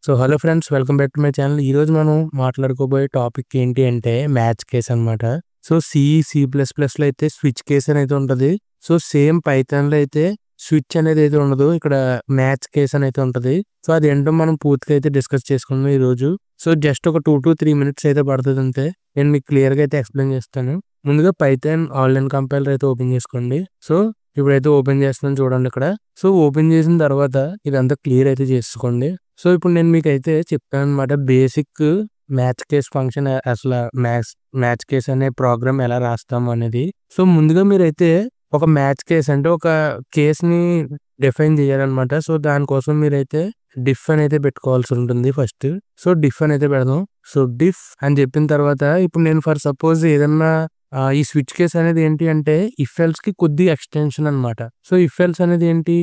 So hello friends, welcome back to my channel. ఈరోజు మనం మాట్లాడుకోబోయే topic ఏంటి అంటే మ్యాచ్ కేస్ అనమాట. సో సి++లో అయితే స్విచ్ కేస్ అనేది ఉంటుంది. సో సేమ్ పైథాన్లో అయితే స్విచ్ అనేది అయితే ఉండదు, ఇక్కడ మ్యాచ్ కేస్ అనేది ఉంటుంది. సో అది ఏంటో మనం పూర్తిగా అయితే డిస్కస్ చేసుకుందాం ఈరోజు. సో జస్ట్ ఒక 2 to 3 minutes అయితే పడుతుంది అంతే. నేను మీకు క్లియర్గా అయితే ఎక్స్ప్లెయిన్ చేస్తాను. ముందుగా పైథాన్ ఆన్లైన్ కంపైలర్ అయితే ఓపెన్ చేసుకోండి. సో ఇప్పుడైతే ఓపెన్ చేస్తున్నాను చూడండి ఇక్కడ. సో ఓపెన్ చేసిన తర్వాత ఇదంతా క్లియర్ అయితే చేసుకోండి. సో ఇప్పుడు నేను మీకు అయితే చెప్తాను అనమాట, బేసిక్ మ్యాచ్ కేస్ ఫంక్షన్, అసలు మ్యాచ్ కేస్ అనే ప్రోగ్రామ్ ఎలా రాస్తాము అనేది. సో ముందుగా మీరైతే ఒక మ్యాచ్ కేస్ అంటే ఒక కేస్ని డిఫైన్ చేయాలన్నమాట. సో దానికోసం మీరైతే డిఫ్ అని అయితే పెట్టుకోవాల్సి ఉంటుంది ఫస్ట్. సో డిఫ్ అని అయితే పెడదాం. సో డిఫ్ అని చెప్పిన తర్వాత ఇప్పుడు నేను ఫర్ సపోజ్ ఏదన్నా ఈ స్విచ్ కేస్ అనేది ఏంటి అంటే ఇఫ్ ఎల్స్ కి కొద్ది ఎక్స్టెన్షన్ అనమాట. సో ఇఫ్ ఎల్స్ అనేది ఏంటి,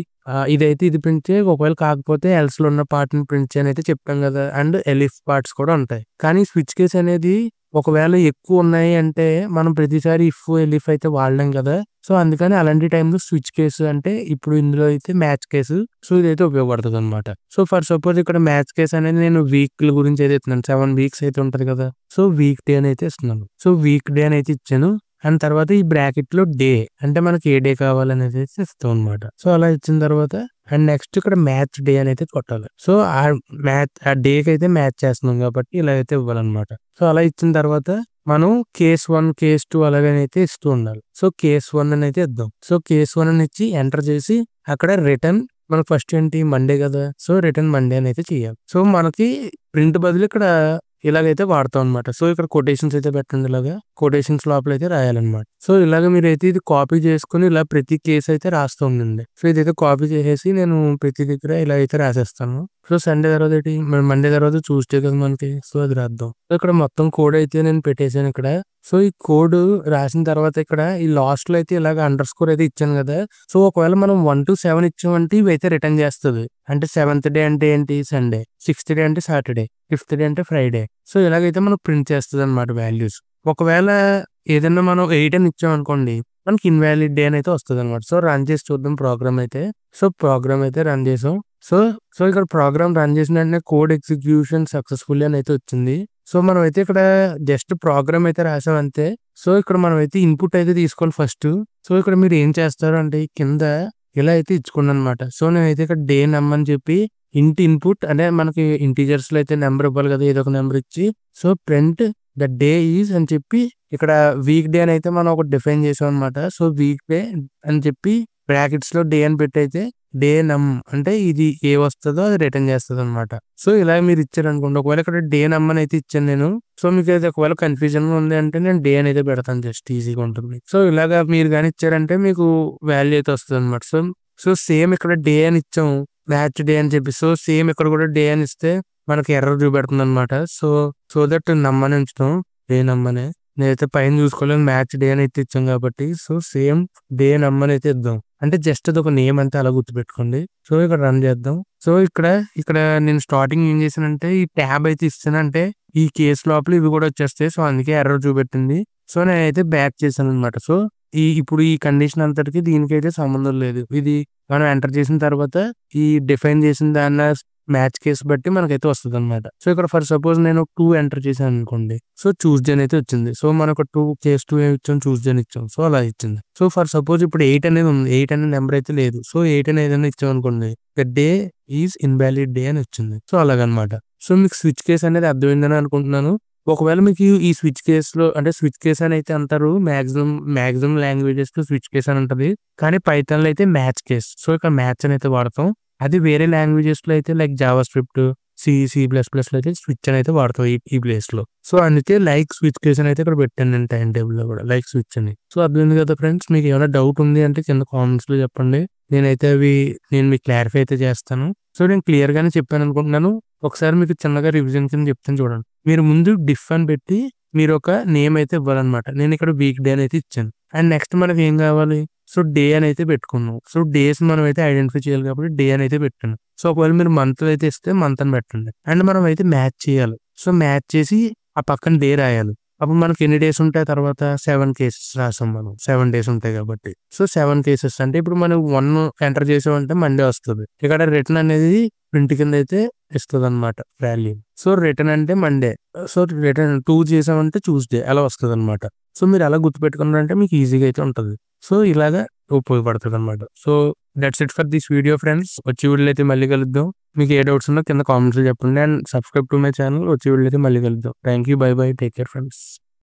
ఇదైతే ఇది ప్రింట్ చేయి, ఒకవేళ కాకపోతే ఎల్స్ లో ఉన్న పార్ట్ ని ప్రింట్ చేయని అయితే చెప్పాం కదా. అండ్ ఎలిఫ్ పార్ట్స్ కూడా ఉంటాయి. కానీ స్విచ్ కేస్ అనేది ఒకవేళ ఎక్కువ ఉన్నాయి అంటే మనం ప్రతిసారి ఇఫ్ ఎలిఫ్ అయితే వాడలేం కదా. సో అందుకని అలాంటి టైంలో స్విచ్ కేసు అంటే ఇప్పుడు ఇందులో అయితే మ్యాచ్ కేసు, సో ఇదైతే ఉపయోగపడుతుంది అనమాట. సో ఫర్ సపోజ్ ఇక్కడ మ్యాచ్ కేస్ అనేది నేను వీక్ గురించి అయితే ఇస్తున్నాను. 7 weeks అయితే ఉంటది కదా. సో వీక్ డే అని అయితే ఇస్తున్నాను. సో వీక్ డే అని అయితే ఇచ్చాను. అండ్ తర్వాత ఈ బ్రాకెట్ లో డే అంటే మనకి ఏ డే కావాలనేది ఇస్తాం అనమాట. సో అలా ఇచ్చిన తర్వాత అండ్ నెక్స్ట్ ఇక్కడ మ్యాచ్ డే అని అయితే కొట్టాలి. సో ఆ డేకి అయితే మ్యాచ్ చేస్తున్నాం కాబట్టి ఇలా అయితే ఇవ్వాలన్నమాట. సో అలా ఇచ్చిన తర్వాత మనం కేస్ 1 కేస్ 2 అలాగనైతే ఇస్తూ ఉండాలి. సో కేస్ 1 అని అయితే ఇద్దాం. సో కేస్ 1 అని ఇచ్చి ఎంటర్ చేసి అక్కడ రిటర్న్ మనకు ఫస్ట్ ఏంటి మండే కదా. సో రిటర్న్ మండే అని అయితే చేయాలి. సో మనకి ప్రింట్ బదులు ఇక్కడ ఇలాగైతే వాడతాం అనమాట. సో ఇక్కడ కొటేషన్స్ అయితే పెట్టండి, ఇలాగా కొటేషన్స్ లోపల అయితే రాయాలన్నమాట. సో ఇలాగ మీరైతే ఇది కాపీ చేసుకుని ఇలా ప్రతి కేసు అయితే రాస్తూ ఉండండి. సో ఇదైతే కాపీ చేసేసి నేను ప్రతి దగ్గర ఇలా అయితే రాసేస్తాను. సో సండే తర్వాత ఏంటి, మండే తర్వాత చూస్తే కదా మనకి. సో అది రాద్దాం. సో ఇక్కడ మొత్తం కోడ్ అయితే నేను పెట్టేశాను ఇక్కడ. సో ఈ కోడ్ రాసిన తర్వాత ఇక్కడ ఈ లాస్ట్ లో అయితే ఇలాగ అండర్ స్కోర్ అయితే ఇచ్చాను కదా. సో ఒకవేళ మనం 1 to 7 ఇచ్చామంటే ఇవి అయితే రిటర్న్ చేస్తుంది. అంటే 7th డే అంటే ఏంటి సండే, 6th డే అంటే సాటర్డే, 5th డే అంటే ఫ్రైడే. సో ఇలాగైతే మనం ప్రింట్ చేస్తుంది అనమాట వాల్యూస్. ఒకవేళ ఏదైనా మనం 8 అని ఇచ్చామనుకోండి మనకి ఇన్వాలిడ్ డే అని అయితే వస్తుంది అనమాట. సో రన్ చేసి చూద్దాం ప్రోగ్రామ్ అయితే. సో ప్రోగ్రామ్ అయితే రన్ చేసాం. సో ఇక్కడ ప్రోగ్రామ్ రన్ చేసిన వెంటనే కోడ్ ఎగ్జిక్యూషన్ సక్సెస్ఫుల్ అని అయితే వచ్చింది. సో మనం అయితే ఇక్కడ జస్ట్ ప్రోగ్రామ్ అయితే రాసాం అంతే. సో ఇక్కడ మనం అయితే ఇన్పుట్ అయితే తీసుకోవాలి ఫస్ట్. సో ఇక్కడ మీరు ఏం చేస్తారు అంటే కింద ఇలా అయితే ఇచ్చుకున్నాను అనమాట. సో నేనైతే ఇక్కడ డే నమ్ అని చెప్పి ఇన్పుట్ అంటే మనకి ఇంటీజర్స్ లో అయితే నెంబర్ ఇవ్వాలి కదా, ఏదో ఒక నెంబర్ ఇచ్చి so print the day is అని చెప్పి ఇక్కడ వీక్ డే అని అయితే మనం ఒక డిఫైన్ చేసాం అనమాట. సో వీక్ డే అని చెప్పి బ్రాకెట్స్ లో డే అని పెట్టి అయితే డే నమ్ అంటే ఇది ఏ వస్తుందో అది రిటర్న్ చేస్తుంది అనమాట. సో ఇలా మీరు ఇచ్చారు అనుకోండి. ఒకవేళ ఇక్కడ డే నమ్ అని అయితే ఇచ్చాను నేను. సో మీకు అయితే ఒకవేళ కన్ఫ్యూజన్ ఉంది అంటే నేను డే అని అయితే పెడతాను, జస్ట్ ఈజీగా ఉంటుంది. సో ఇలాగా మీరు కానీ ఇచ్చారంటే మీకు వాల్యూ అయితే వస్తుంది అనమాట. సో సేమ్ ఇక్కడ డే అని ఇచ్చాం, మ్యాచ్ డే అని చెప్పి. సో సేమ్ ఇక్కడ కూడా డే అని ఇస్తే మనకి ఎర్రర్ చూపెడుతుంది అనమాట. సో దట్ నమ్మని ఉంచుతాం, డే నమ్మనే. నేనైతే పైన చూసుకోలేదు, మ్యాచ్ డే అని అయితే ఇచ్చాం కాబట్టి. సో సేమ్ డే నమ్మని అయితే ఇద్దాం. అంటే జస్ట్ అది ఒక నేమ్ అంతే, అలా గుర్తుపెట్టుకోండి. సో ఇక్కడ రన్ చేద్దాం. సో ఇక్కడ నేను స్టార్టింగ్ ఏం చేశానంటే ఈ ట్యాబ్ అయితే ఇస్తానంటే ఈ కేసు లోపల ఇవి కూడా వచ్చేస్తాయి. సో అందుకే ఎర్రర్ చూపెట్టింది. సో నేనైతే బ్యాక్ చేశాను అనమాట. సో ఇప్పుడు ఈ కండిషన్ అంతటికి దీనికైతే సంబంధం లేదు. ఇది మనం ఎంటర్ చేసిన తర్వాత ఈ డిఫైన్ చేసిన దాన్ని మ్యాచ్ కేసు బట్టి మనకైతే వస్తుంది అనమాట. సో ఇక్కడ ఫర్ సపోజ్ నేను 2 ఎంటర్ చేశాను అనుకోండి. సో ట్యూస్డే అయితే వచ్చింది. సో మనకు 2 కేస్ 2 ఇచ్చాం, ట్యూస్డే ఇచ్చాం. సో అలా ఇచ్చింది. సో ఫర్ సపోజ్ ఇప్పుడు 8 అనేది ఉంది, 8 అనే నెంబర్ అయితే లేదు. సో 8 అని ఏదైనా ఇచ్చాం అనుకోండి, డే ఈజ్ ఇన్వాలిడ్ డే అని వచ్చింది. సో అలాగనమాట. సో మీకు స్విచ్ కేస్ అనేది అర్థమైందని అనుకుంటున్నాను. ఒకవేళ మీకు ఈ స్విచ్ కేస్ లో అంటే స్విచ్ కేస్ అని అయితే అంటారు, మాక్సిమం లాంగ్వేజెస్ కి స్విచ్ కేస్ అని ఉంటది. కానీ పైథాన్ లో అయితే మ్యాచ్ కేస్. సో ఇక్కడ మ్యాచ్ అని అయితే వాడతాం. అది వేరే లాంగ్వేజెస్ లో అయితే లైక్ జావా స్క్రిప్ట్, C++ లో అయితే స్విచ్ అని అయితే వాడతాం ఈ ప్లేస్ లో. సో అందుకే లైక్ స్విచ్ కేస్ అని అయితే ఇక్కడ పెట్టాను నేను టైం టేబుల్ లో కూడా, లైక్ స్విచ్ అని. సో అర్థమైంది కదా ఫ్రెండ్స్. మీకు ఏమైనా డౌట్ ఉంది అంటే కింద కామెంట్స్ లో చెప్పండి. నేను మీకు క్లారిఫై అయితే చేస్తాను. సో నేను క్లియర్ గానే చెప్పాను అనుకుంటున్నాను. ఒకసారి మీకు చిన్నగా రివిజన్ కింద చెప్తాను చూడండి. మీరు ముందు డిఫ్ అని పెట్టి మీరు ఒక నేమ్ అయితే ఇవ్వాలన్నమాట. నేను ఇక్కడ వీక్ డే అని అయితే ఇచ్చాను. అండ్ నెక్స్ట్ మనకి ఏం కావాలి, సో డే అని అయితే పెట్టుకున్నాం. సో డేస్ మనం అయితే ఐడెంటిఫై చేయాలి కాబట్టి డే అని అయితే పెట్టాను. సో ఒకవేళ మీరు మంత్ అయితే ఇస్తే మంత్ అని పెట్టండి. అండ్ మనం అయితే మ్యాచ్ చేయాలి. సో మ్యాచ్ చేసి ఆ పక్కన డే రాయాలి. అప్పుడు మనకి ఎన్ని డేస్ ఉంటాయి తర్వాత 7 కేసెస్ రాసాం మనం, 7 days ఉంటాయి కాబట్టి. సో 7 కేసెస్ అంటే ఇప్పుడు మనం 1 ఎంటర్ చేసామంటే మండే వస్తుంది. ఇక్కడ రిటర్న్ అనేది ప్రింట్ కింద అయితే ఇస్తుంది అనమాట వాల్యూ. సో రిటర్న్ అంటే మండే, సో రిటర్న్ 2 చేసామంటే ట్యూస్డే అలా వస్తుంది అనమాట. సో మీరు ఎలా గుర్తుపెట్టుకున్నారంటే మీకు ఈజీగా అయితే ఉంటుంది. సో ఇలాగా ఉపయోగపడుతుంది అనమాట. So that's it for this video friends. వచ్చే వీడియోలో అయితే మళ్ళీ కలుద్దాం. మీకు ఏ డౌట్స్ ఉన్నా కింద కామెంట్స్లో చెప్పండి and subscribe to my channel. వచ్చే వీడియోలో అయితే మళ్ళీ కలుద్దాం. Thank you, by by, take care friends.